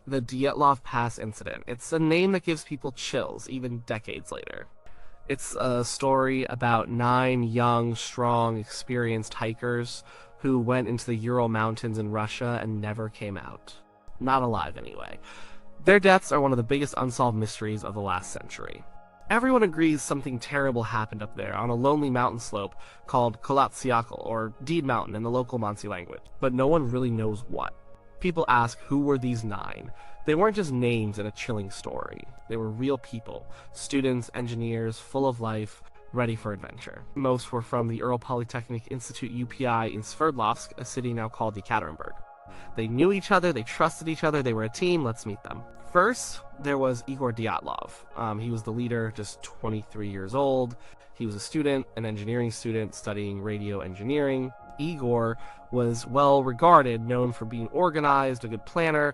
The Dyatlov Pass incident. It's a name that gives people chills, even decades later. It's a story about 9 young, strong, experienced hikers who went into the Ural Mountains in Russia and never came out. Not alive, anyway. Their deaths are one of the biggest unsolved mysteries of the last century. Everyone agrees something terrible happened up there on a lonely mountain slope called Kolatsiakal, or Deed Mountain in the local Mansi language, but no one really knows what. People ask, who were these 9? They weren't just names in a chilling story. They were real people, students, engineers, full of life, ready for adventure. Most were from the Ural Polytechnic Institute UPI in Sverdlovsk, a city now called Yekaterinburg. They knew each other, they trusted each other, they were a team. Let's meet them. First, there was Igor Dyatlov. He was the leader, just 23 years old. He was a student, an engineering student studying radio engineering. Igor was well regarded, known for being organized, a good planner.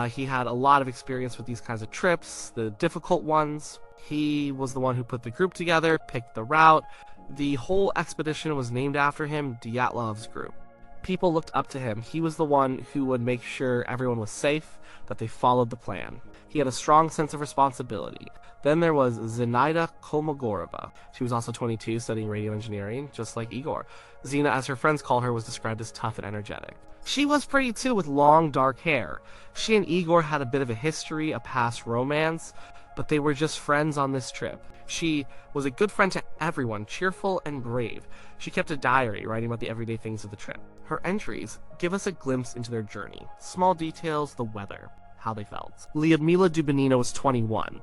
He had a lot of experience with these kinds of trips, the difficult ones. He was the one who put the group together, picked the route. The whole expedition was named after him, Dyatlov's group. People looked up to him. He was the one who would make sure everyone was safe, that they followed the plan. He had a strong sense of responsibility. Then there was Zinaida Kolmogorova. She was also 22, studying radio engineering, just like Igor. Zina, as her friends call her, was described as tough and energetic. She was pretty too, with long, dark hair. She and Igor had a bit of a history, a past romance, but they were just friends on this trip. She was a good friend to everyone, cheerful and brave. She kept a diary, writing about the everyday things of the trip. Her entries give us a glimpse into their journey. Small details, the weather, how they felt. Lyudmila Dubinina was 21.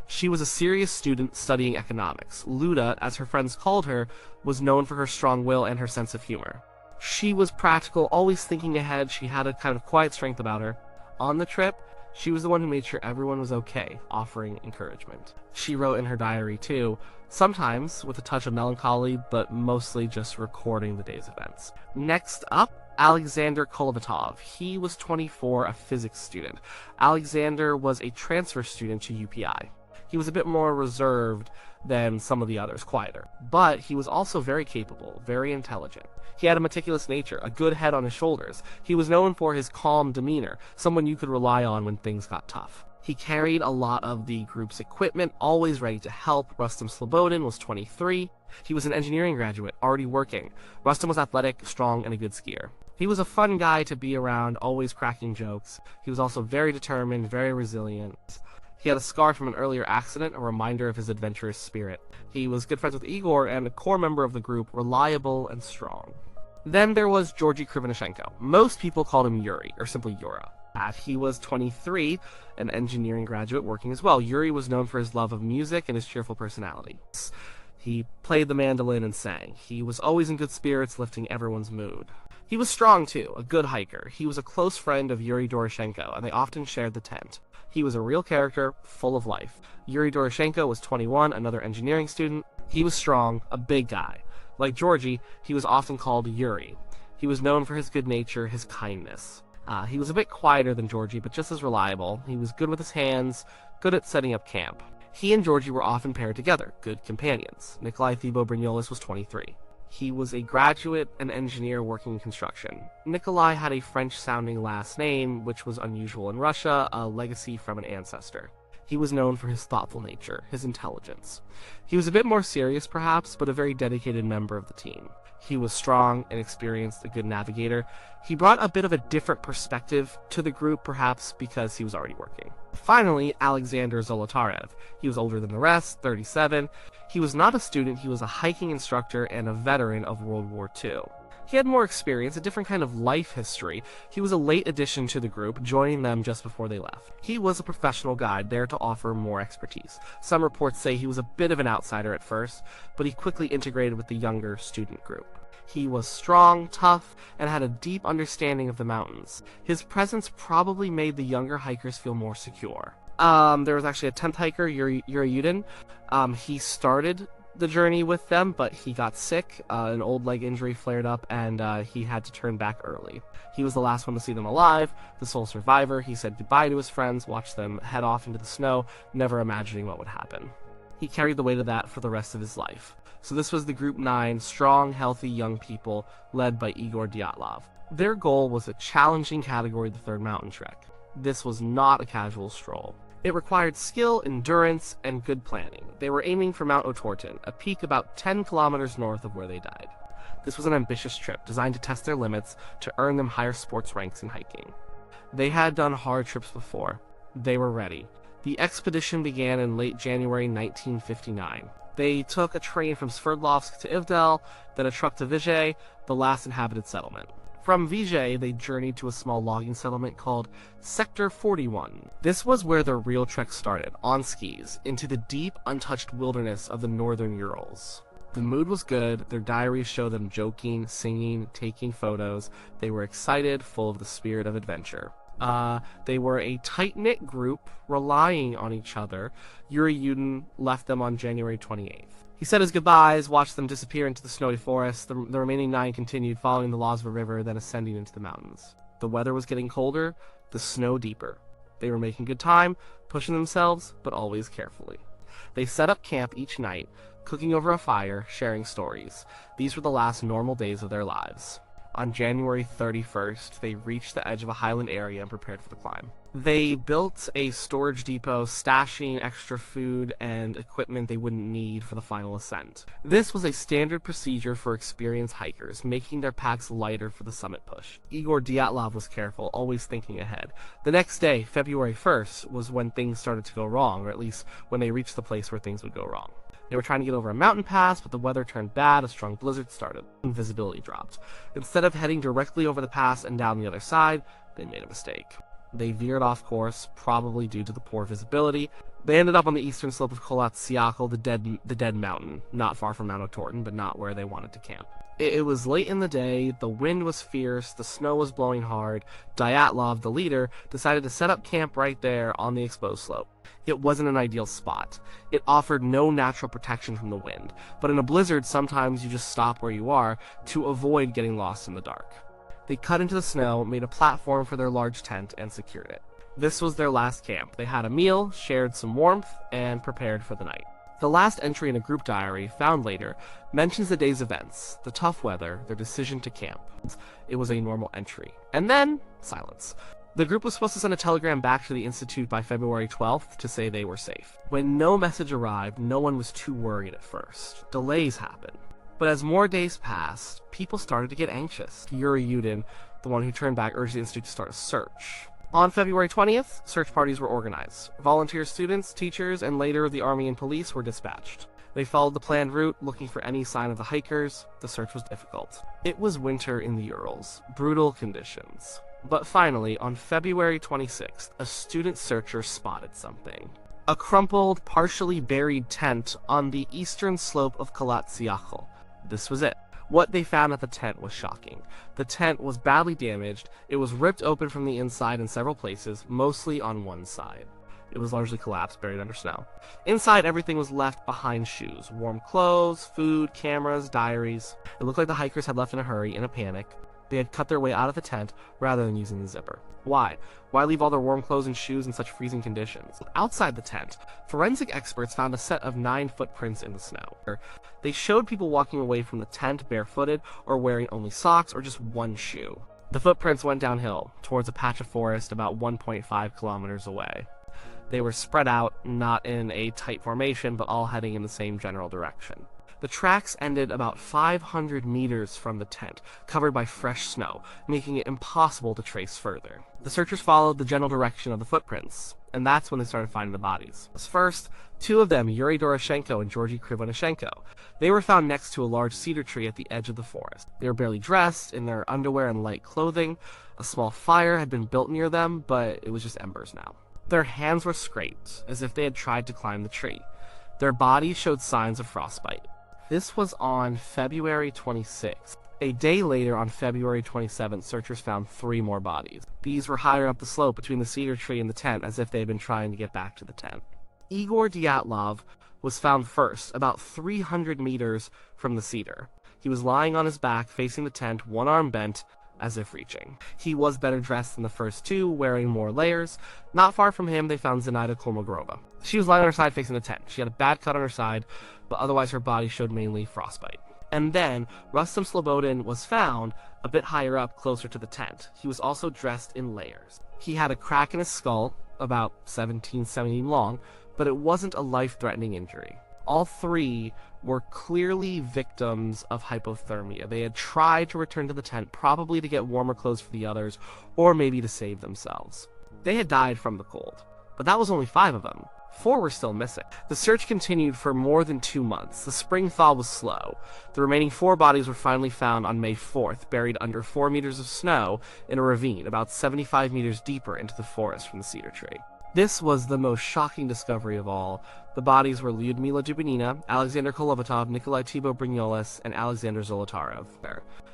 She was a serious student studying economics. Luda, as her friends called her, was known for her strong will and her sense of humor. She was practical, always thinking ahead. She had a kind of quiet strength about her. On the trip, she was the one who made sure everyone was okay, offering encouragement. She wrote in her diary too, sometimes with a touch of melancholy, but mostly just recording the day's events. Next up, Alexander Kolovatov. He was 24, a physics student. Alexander was a transfer student to UPI. He was a bit more reserved than some of the others, quieter. But he was also very capable, very intelligent. He had a meticulous nature, a good head on his shoulders. He was known for his calm demeanor, someone you could rely on when things got tough. He carried a lot of the group's equipment, always ready to help. Rustam Slobodin was 23. He was an engineering graduate, already working. Rustam was athletic, strong, and a good skier. He was a fun guy to be around, always cracking jokes. He was also very determined, very resilient. He had a scar from an earlier accident, a reminder of his adventurous spirit. He was good friends with Igor and a core member of the group, reliable and strong. Then there was Georgy Krivonishenko. Most people called him Yuri, or simply Yura. He was 23, an engineering graduate working as well. Yuri was known for his love of music and his cheerful personality. He played the mandolin and sang. He was always in good spirits, lifting everyone's mood. He was strong too, a good hiker. He was a close friend of Yuri Doroshenko, and they often shared the tent. He was a real character, full of life. Yuri Doroshenko was 21, another engineering student. He was strong, a big guy. Like Georgy, he was often called Yuri. He was known for his good nature, his kindness. He was a bit quieter than Georgy, but just as reliable. He was good with his hands, good at setting up camp. He and Georgy were often paired together, good companions. Nikolai Thibault-Brignoles was 23. He was a graduate and engineer working in construction. Nikolai had a French-sounding last name, which was unusual in Russia, a legacy from an ancestor. He was known for his thoughtful nature, his intelligence. He was a bit more serious, perhaps, but a very dedicated member of the team. He was strong and experienced, a good navigator. He brought a bit of a different perspective to the group, perhaps because he was already working. Finally, Alexander Zolotarev. He was older than the rest, 37. He was not a student, he was a hiking instructor and a veteran of World War II. He had more experience, a different kind of life history. He was a late addition to the group, joining them just before they left. He was a professional guide, there to offer more expertise. Some reports say he was a bit of an outsider at first, but he quickly integrated with the younger student group. He was strong, tough, and had a deep understanding of the mountains. His presence probably made the younger hikers feel more secure. There was actually a 10th hiker, Yuri Yudin. He started the journey with them, but he got sick, an old leg injury flared up, and he had to turn back early. He was the last one to see them alive, the sole survivor. He said goodbye to his friends, watched them head off into the snow, never imagining what would happen. He carried the weight of that for the rest of his life. So this was the Group 9, strong, healthy young people, led by Igor Dyatlov. Their goal was a challenging category, the third mountain trek. This was not a casual stroll. It required skill, endurance, and good planning. They were aiming for Mount Otorten, a peak about 10 kilometers north of where they died. This was an ambitious trip, designed to test their limits to earn them higher sports ranks in hiking. They had done hard trips before. They were ready. The expedition began in late January 1959. They took a train from Sverdlovsk to Ivdel, then a truck to Vijay, the last inhabited settlement. From Vijay, they journeyed to a small logging settlement called Sector 41. This was where their real trek started, on skis, into the deep, untouched wilderness of the northern Urals. The mood was good, their diaries show them joking, singing, taking photos. They were excited, full of the spirit of adventure. They were a tight-knit group, relying on each other. Yuri Yudin left them on January 28th. He said his goodbyes, watched them disappear into the snowy forest. The remaining 9 continued following the laws of a river, then ascending into the mountains. The weather was getting colder, the snow deeper. They were making good time, pushing themselves, but always carefully. They set up camp each night, cooking over a fire, sharing stories. These were the last normal days of their lives. On January 31st, they reached the edge of a highland area and prepared for the climb. They built a storage depot, stashing extra food and equipment they wouldn't need for the final ascent. This was a standard procedure for experienced hikers, making their packs lighter for the summit push. Igor Dyatlov was careful, always thinking ahead. The next day, February 1st, was when things started to go wrong, or at least when they reached the place where things would go wrong. They were trying to get over a mountain pass, but the weather turned bad, a strong blizzard started, and visibility dropped. Instead of heading directly over the pass and down the other side, they made a mistake. They veered off course, probably due to the poor visibility. They ended up on the eastern slope of Kholat Syakhl, the dead mountain, not far from Mount Otorten, but not where they wanted to camp. It was late in the day, the wind was fierce, the snow was blowing hard. Dyatlov, the leader, decided to set up camp right there on the exposed slope. It wasn't an ideal spot. It offered no natural protection from the wind, but in a blizzard, sometimes you just stop where you are to avoid getting lost in the dark. They cut into the snow, made a platform for their large tent, and secured it. This was their last camp. They had a meal, shared some warmth, and prepared for the night. The last entry in a group diary, found later, mentions the day's events, the tough weather, their decision to camp. It was a normal entry. And then, silence. The group was supposed to send a telegram back to the Institute by February 12th to say they were safe. When no message arrived, no one was too worried at first. Delays happened. But as more days passed, people started to get anxious. Yuri Yudin, the one who turned back, urged the Institute to start a search. On February 20th, search parties were organized. Volunteer students, teachers, and later the army and police were dispatched. They followed the planned route, looking for any sign of the hikers. The search was difficult. It was winter in the Urals, brutal conditions. But finally, on February 26th, a student searcher spotted something. A crumpled, partially buried tent on the eastern slope of Kholat Syakhl. This was it. What they found at the tent was shocking. The tent was badly damaged. It was ripped open from the inside in several places, mostly on one side. It was largely collapsed, buried under snow. Inside, everything was left behind shoes. Warm clothes, food, cameras, diaries. It looked like the hikers had left in a hurry, in a panic. They had cut their way out of the tent rather than using the zipper. Why? Why leave all their warm clothes and shoes in such freezing conditions? Outside the tent, forensic experts found a set of 9 footprints in the snow. They showed people walking away from the tent barefooted or wearing only socks or just one shoe. The footprints went downhill, towards a patch of forest about 1.5 kilometers away. They were spread out, not in a tight formation, but all heading in the same general direction. The tracks ended about 500 meters from the tent, covered by fresh snow, making it impossible to trace further. The searchers followed the general direction of the footprints, and that's when they started finding the bodies. First, 2 of them, Yuri Doroshenko and Georgy Krivonishenko. They were found next to a large cedar tree at the edge of the forest. They were barely dressed, in their underwear and light clothing. A small fire had been built near them, but it was just embers now. Their hands were scraped, as if they had tried to climb the tree. Their bodies showed signs of frostbite. This was on February 26th. A day later, on February 27th, searchers found 3 more bodies. These were higher up the slope between the cedar tree and the tent, as if they had been trying to get back to the tent. Igor Dyatlov was found first, about 300 meters from the cedar. He was lying on his back, facing the tent, one arm bent, as if reaching. He was better dressed than the first 2, wearing more layers. Not far from him, they found Zenaida Kolmogorova. She was lying on her side facing the tent. She had a bad cut on her side, but otherwise her body showed mainly frostbite. And then, Rustam Slobodin was found a bit higher up, closer to the tent. He was also dressed in layers. He had a crack in his skull, about 17 long, but it wasn't a life-threatening injury. All three were clearly victims of hypothermia. They had tried to return to the tent, probably to get warmer clothes for the others, or maybe to save themselves. They had died from the cold, but that was only 5 of them. 4 were still missing. The search continued for more than 2 months. The spring thaw was slow. The remaining 4 bodies were finally found on May 4th, buried under 4 meters of snow in a ravine about 75 meters deeper into the forest from the cedar tree. This was the most shocking discovery of all. The bodies were Lyudmila Dubinina, Alexander Kolovatov, Nikolai Thibault-Brignoles, and Alexander Zolotarev.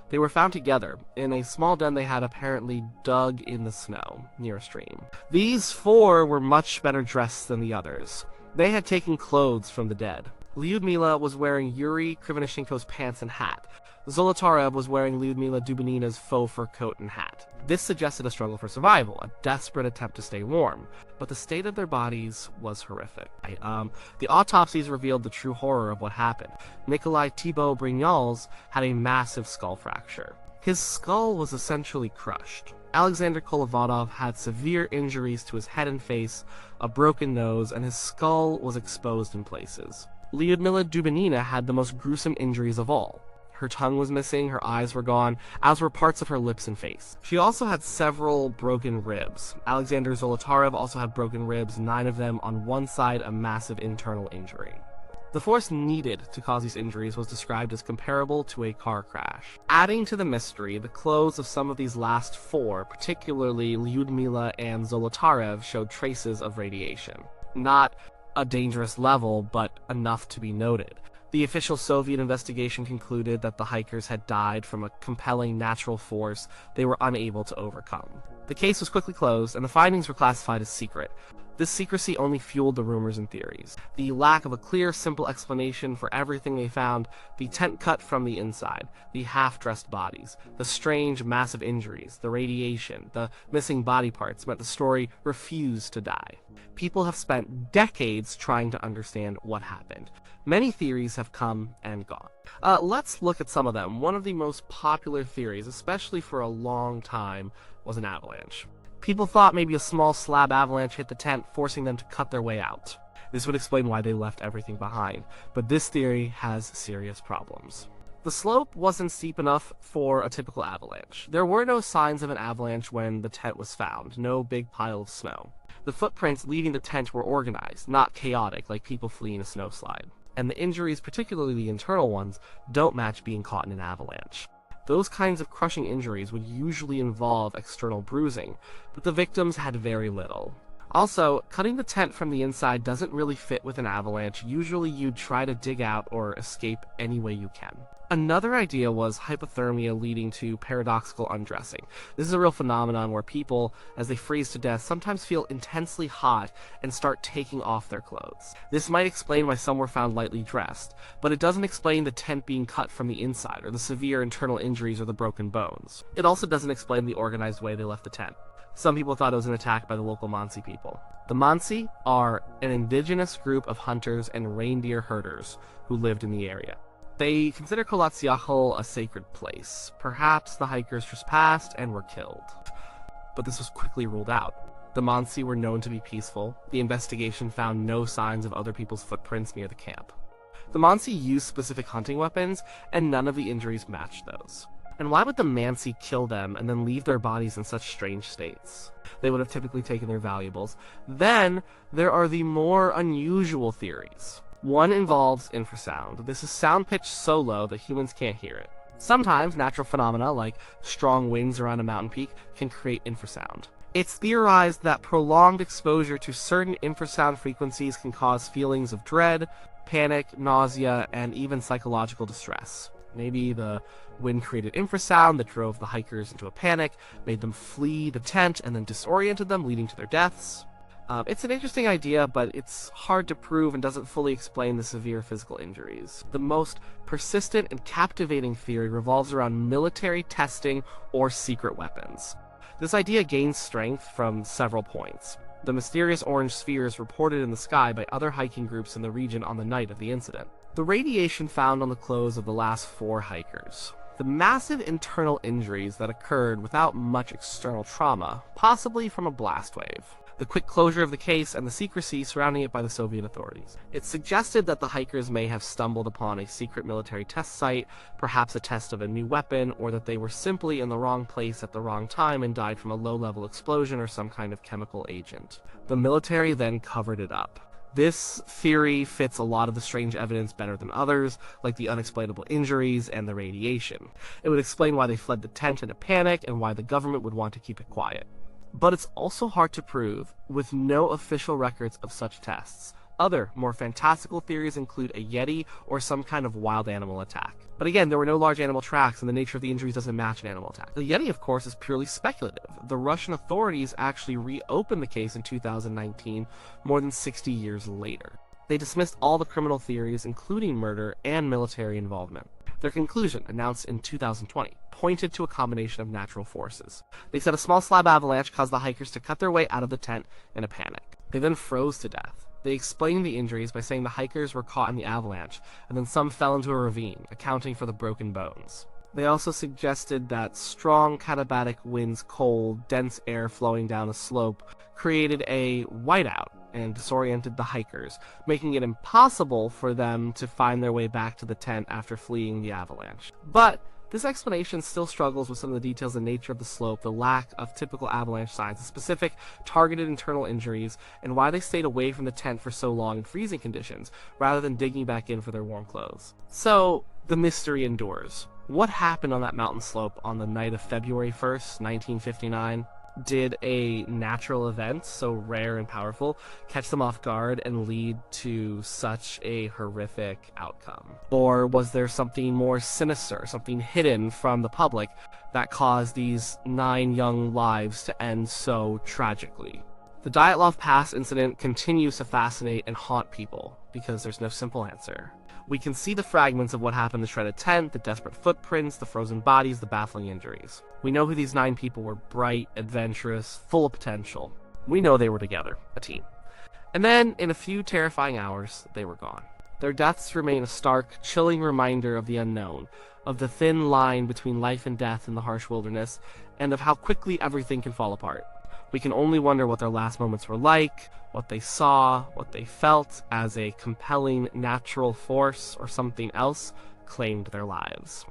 They were found together in a small den they had apparently dug in the snow near a stream. These 4 were much better dressed than the others. They had taken clothes from the dead. Lyudmila was wearing Yuri Krivonishenko's pants and hat. Zolotarev was wearing Lyudmila Dubinina's faux fur coat and hat. This suggested a struggle for survival, a desperate attempt to stay warm, but the state of their bodies was horrific. The autopsies revealed the true horror of what happened. Nikolai Thibault-Brignoles had a massive skull fracture. His skull was essentially crushed. Alexander Kolovatov had severe injuries to his head and face, a broken nose, and his skull was exposed in places. Lyudmila Dubinina had the most gruesome injuries of all. Her tongue was missing, her eyes were gone, as were parts of her lips and face. She also had several broken ribs. Alexander Zolotarev also had broken ribs, 9 of them on one side, a massive internal injury. The force needed to cause these injuries was described as comparable to a car crash. Adding to the mystery, the clothes of some of these last 4, particularly Lyudmila and Zolotarev, showed traces of radiation. Not a dangerous level, but enough to be noted. The official Soviet investigation concluded that the hikers had died from a compelling natural force they were unable to overcome. The case was quickly closed, and the findings were classified as secret. This secrecy only fueled the rumors and theories. The lack of a clear, simple explanation for everything they found, the tent cut from the inside, the half-dressed bodies, the strange, massive injuries, the radiation, the missing body parts meant the story refused to die. People have spent decades trying to understand what happened. Many theories have come and gone. Let's look at some of them. One of the most popular theories, especially for a long time, was an avalanche. People thought maybe a small slab avalanche hit the tent, forcing them to cut their way out. This would explain why they left everything behind, but this theory has serious problems. The slope wasn't steep enough for a typical avalanche. There were no signs of an avalanche when the tent was found, no big pile of snow. The footprints leaving the tent were organized, not chaotic like people fleeing a snowslide. And the injuries, particularly the internal ones, don't match being caught in an avalanche. Those kinds of crushing injuries would usually involve external bruising, but the victims had very little. Also, cutting the tent from the inside doesn't really fit with an avalanche. Usually you'd try to dig out or escape any way you can. Another idea was hypothermia leading to paradoxical undressing. This is a real phenomenon where people, as they freeze to death, sometimes feel intensely hot and start taking off their clothes. This might explain why some were found lightly dressed, but it doesn't explain the tent being cut from the inside, or the severe internal injuries or the broken bones. It also doesn't explain the organized way they left the tent. Some people thought it was an attack by the local Mansi people. The Mansi are an indigenous group of hunters and reindeer herders who lived in the area. They consider Kolatsiachel a sacred place. Perhaps the hikers trespassed and were killed. But this was quickly ruled out. The Mansi were known to be peaceful. The investigation found no signs of other people's footprints near the camp. The Mansi used specific hunting weapons, and none of the injuries matched those. And why would the Mansi kill them and then leave their bodies in such strange states? They would have typically taken their valuables. Then, there are the more unusual theories. One involves infrasound. This is sound pitched so low that humans can't hear it. Sometimes natural phenomena like strong winds around a mountain peak can create infrasound. It's theorized that prolonged exposure to certain infrasound frequencies can cause feelings of dread, panic, nausea, and even psychological distress. Maybe the wind created infrasound that drove the hikers into a panic, made them flee the tent, and then disoriented them, leading to their deaths. It's an interesting idea, but it's hard to prove and doesn't fully explain the severe physical injuries. The most persistent and captivating theory revolves around military testing or secret weapons. This idea gains strength from several points. The mysterious orange spheres reported in the sky by other hiking groups in the region on the night of the incident. The radiation found on the clothes of the last 4 hikers. The massive internal injuries that occurred without much external trauma, possibly from a blast wave. The quick closure of the case and the secrecy surrounding it by the Soviet authorities. It suggested that the hikers may have stumbled upon a secret military test site, perhaps a test of a new weapon, or that they were simply in the wrong place at the wrong time and died from a low-level explosion or some kind of chemical agent. The military then covered it up. This theory fits a lot of the strange evidence better than others, like the unexplainable injuries and the radiation. It would explain why they fled the tent in a panic and why the government would want to keep it quiet. But it's also hard to prove, with no official records of such tests. Other, more fantastical theories include a yeti or some kind of wild animal attack. But again, there were no large animal tracks, and the nature of the injuries doesn't match an animal attack. The yeti, of course, is purely speculative. The Russian authorities actually reopened the case in 2019, more than 60 years later. They dismissed all the criminal theories, including murder and military involvement. Their conclusion, announced in 2020, pointed to a combination of natural forces. They said a small slab avalanche caused the hikers to cut their way out of the tent in a panic. They then froze to death. They explained the injuries by saying the hikers were caught in the avalanche, and then some fell into a ravine, accounting for the broken bones. They also suggested that strong katabatic winds, cold, dense air flowing down a slope created a whiteout and disoriented the hikers, making it impossible for them to find their way back to the tent after fleeing the avalanche. But this explanation still struggles with some of the details and nature of the slope, the lack of typical avalanche signs, the specific targeted internal injuries, and why they stayed away from the tent for so long in freezing conditions, rather than digging back in for their warm clothes. So, the mystery endures. What happened on that mountain slope on the night of February 1st, 1959? Did a natural event, so rare and powerful, catch them off guard and lead to such a horrific outcome? Or was there something more sinister, something hidden from the public that caused these 9 young lives to end so tragically? The Dyatlov Pass incident continues to fascinate and haunt people because there's no simple answer. We can see the fragments of what happened in the shredded tent, the desperate footprints, the frozen bodies, the baffling injuries. We know who these 9 people were: bright, adventurous, full of potential. We know they were together, a team. And then, in a few terrifying hours, they were gone. Their deaths remain a stark, chilling reminder of the unknown, of the thin line between life and death in the harsh wilderness, and of how quickly everything can fall apart. We can only wonder what their last moments were like, what they saw, what they felt as a compelling natural force or something else claimed their lives.